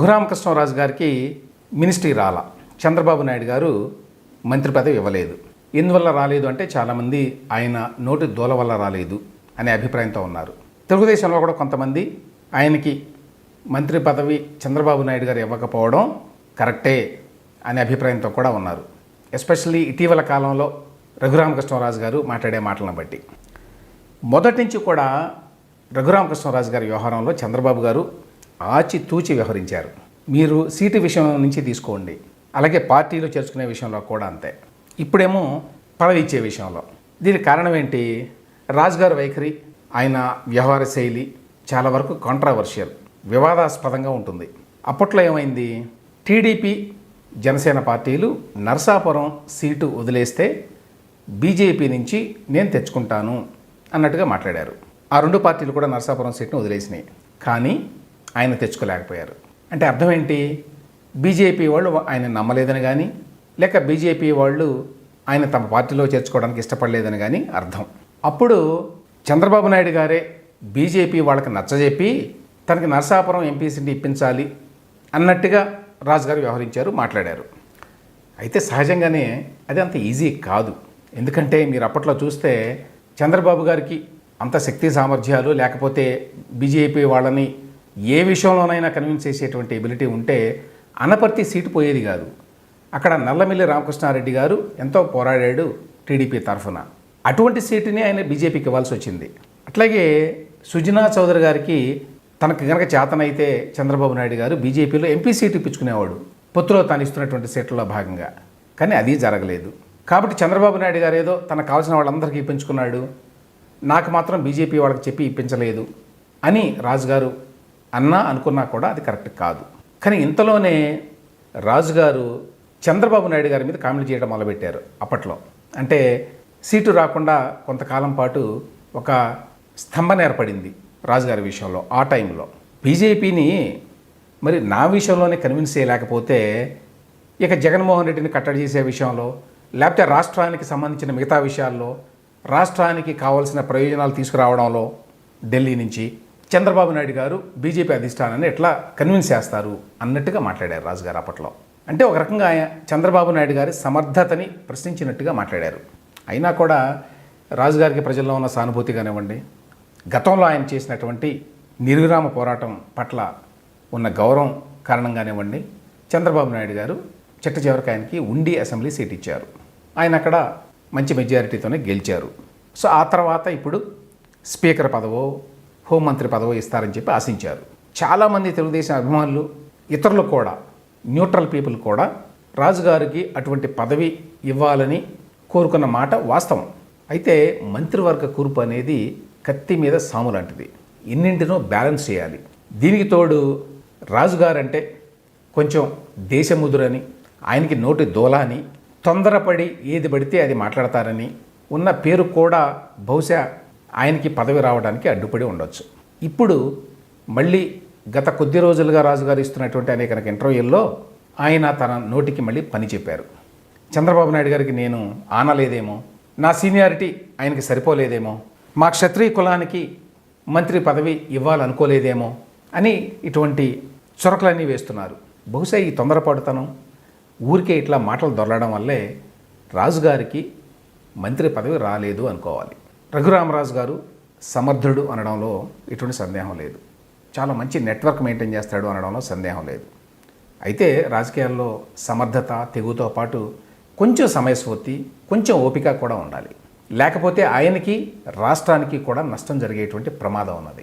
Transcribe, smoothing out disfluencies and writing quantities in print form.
రఘురామకృష్ణరాజు గారికి మినిస్ట్రీ రాలా, చంద్రబాబు నాయుడు గారు మంత్రి పదవి ఇవ్వలేదు. ఎందువల్ల రాలేదు అంటే చాలామంది ఆయన నోటి దూల వల్ల రాలేదు అనే అభిప్రాయంతో ఉన్నారు. తెలుగుదేశంలో కూడా కొంతమంది ఆయనకి మంత్రి పదవి చంద్రబాబు నాయుడు గారు ఇవ్వకపోవడం కరెక్టే అనే అభిప్రాయంతో కూడా ఉన్నారు. ఎస్పెషల్లీ ఇటీవల కాలంలో రఘురామకృష్ణరాజు గారు మాట్లాడే మాటలను బట్టి మొదటి నుంచి కూడా రఘురామకృష్ణరాజు గారి వ్యవహారంలో చంద్రబాబు గారు ఆచితూచి వ్యవహరించారు. మీరు సీటు విషయం నుంచి తీసుకోండి, అలాగే పార్టీలో చేర్చుకునే విషయంలో కూడా అంతే. ఇప్పుడేమో పదవి ఇచ్చే విషయంలో దీనికి కారణం ఏంటి? రాజుగారి వైఖరి, ఆయన వ్యవహార శైలి చాలా వరకు కాంట్రావర్షియల్, వివాదాస్పదంగా ఉంటుంది. అప్పట్లో ఏమైంది? టీడీపీ జనసేన పార్టీలు నరసాపురం సీటు వదిలేస్తే బీజేపీ నుంచి నేను తెచ్చుకుంటాను అన్నట్టుగా మాట్లాడారు. ఆ రెండు పార్టీలు కూడా నరసాపురం సీట్ను వదిలేసినాయి, కానీ ఆయన తెచ్చుకోలేకపోయారు. అంటే అర్థం ఏంటి? బీజేపీ వాళ్ళు ఆయన నమ్మలేదని కానీ, లేక బీజేపీ వాళ్ళు ఆయన తమ పార్టీలో చేర్చుకోవడానికి ఇష్టపడలేదని కానీ అర్థం. అప్పుడు చంద్రబాబు నాయుడు గారే బీజేపీ వాళ్ళకి నచ్చజెప్పి తనకి నరసాపురం ఎంపీ సీట్ ఇప్పించాలి అన్నట్టుగా రాజుగారు వ్యవహరించారు, మాట్లాడారు. అయితే సహజంగానే అది అంత ఈజీ కాదు. ఎందుకంటే మీరు అప్పట్లో చూస్తే చంద్రబాబు గారికి అంత శక్తి సామర్థ్యాలు లేకపోతే బీజేపీ వాళ్ళని ఏ విషయంలోనైనా కన్విన్స్ చేసేటువంటి ఎబిలిటీ ఉంటే అనపర్తి సీటు పోయేది కాదు. అక్కడ నల్లమిల్లి రామకృష్ణారెడ్డి గారు ఎంతో పోరాడాడు టీడీపీ తరఫున. అటువంటి సీటుని ఆయన బీజేపీకి ఇవ్వాల్సి వచ్చింది. అట్లాగే సుజనా చౌదరి గారికి తనకు గనక చేతనైతే చంద్రబాబు నాయుడు గారు బీజేపీలో ఎంపీ సీటు ఇప్పించుకునేవాడు, పొత్తులో తాను ఇస్తున్నటువంటి సీట్లలో భాగంగా. కానీ అది జరగలేదు. కాబట్టి చంద్రబాబు నాయుడు గారు ఏదో తనకు కావాల్సిన వాళ్ళందరికీ ఇప్పించుకున్నాడు, నాకు మాత్రం బీజేపీ వాళ్ళకి చెప్పి ఇప్పించలేదు అని రాజుగారు అనుకున్నా కూడా అది కరెక్ట్ కాదు. కానీ ఇంతలోనే రాజుగారు చంద్రబాబు నాయుడు గారి మీద కామెంట్ చేయడం మొదలుపెట్టారు. అప్పట్లో అంటే సీటు రాకుండా కొంతకాలం పాటు ఒక స్తంభన ఏర్పడింది రాజుగారి విషయంలో. ఆ టైంలో బీజేపీని మరి నా విషయంలోనే కన్విన్స్ చేయలేకపోతే ఇక జగన్మోహన్ రెడ్డిని కట్టడి చేసే విషయంలో, లేకపోతే రాష్ట్రానికి సంబంధించిన మిగతా విషయాల్లో, రాష్ట్రానికి కావాల్సిన ప్రయోజనాలు తీసుకురావడంలో ఢిల్లీ నుంచి చంద్రబాబు నాయుడు గారు బీజేపీ అధిష్టానాన్ని ఎట్లా కన్విన్స్ చేస్తారు అన్నట్టుగా మాట్లాడారు రాజుగారు అప్పట్లో. అంటే ఒక రకంగా చంద్రబాబు నాయుడు గారి సమర్థతని ప్రశ్నించినట్టుగా మాట్లాడారు. అయినా కూడా రాజుగారికి ప్రజల్లో ఉన్న సానుభూతి కానివ్వండి, గతంలో ఆయన చేసినటువంటి నిర్విరామ పోరాటం పట్ల ఉన్న గౌరవం కారణంగానివ్వండి, చంద్రబాబు నాయుడు గారు చిట్ట చివరికి ఆయనకి ఉండి అసెంబ్లీ సీట్ ఇచ్చారు. ఆయన అక్కడ మంచి మెజారిటీతోనే గెలిచారు. సో ఆ తర్వాత ఇప్పుడు స్పీకర్ పదవో హోంమంత్రి పదవో ఇస్తారని చెప్పి ఆశించారు. చాలామంది తెలుగుదేశం అభిమానులు, ఇతరులు కూడా, న్యూట్రల్ పీపుల్ కూడా రాజుగారికి అటువంటి పదవి ఇవ్వాలని కోరుకున్న మాట వాస్తవం. అయితే మంత్రివర్గ కూర్పు అనేది కత్తి మీద సాము లాంటిది. ఎన్నింటినో బ్యాలెన్స్ చేయాలి. దీనికి తోడు రాజుగారంటే కొంచెం దేశముదురని, ఆయనకి నోటి దోల అని, తొందరపడి ఏది పడితే అది మాట్లాడతారని ఉన్న పేరు కూడా బహుశా ఆయనకి పదవి రావడానికి అడ్డుపడి ఉండొచ్చు. ఇప్పుడు మళ్ళీ గత కొద్ది రోజులుగా రాజుగారు ఇస్తున్నటువంటి అనేక ఇంటర్వ్యూల్లో ఆయన తన నోటికి మళ్ళీ పని చెప్పారు. చంద్రబాబు నాయుడు గారికి నేను ఆనలేదేమో, నా సీనియారిటీ ఆయనకి సరిపోలేదేమో, మా క్షత్రియ కులానికి మంత్రి పదవి ఇవ్వాలనుకోలేదేమో అని ఇటువంటి చొరకలన్నీ వేస్తున్నారు. బహుశా ఈ తొందరపాటుతనం, ఊరికే ఇట్లా మాటలు దొరలడం వల్లే రాజుగారికి మంత్రి పదవి రాలేదు అనుకోవాలి. రఘురామరాజు గారు సమర్థుడు అనడంలో ఎటువంటి సందేహం లేదు. చాలా మంచి నెట్వర్క్ మెయింటైన్ చేస్తాడు అనడంలో సందేహం లేదు. అయితే రాజకీయాల్లో సమర్థత, తెగుతో పాటు కొంచెం సమయస్ఫూర్తి, కొంచెం ఓపిక కూడా ఉండాలి. లేకపోతే ఆయనకి, రాష్ట్రానికి కూడా నష్టం జరిగేటువంటి ప్రమాదం ఉన్నది.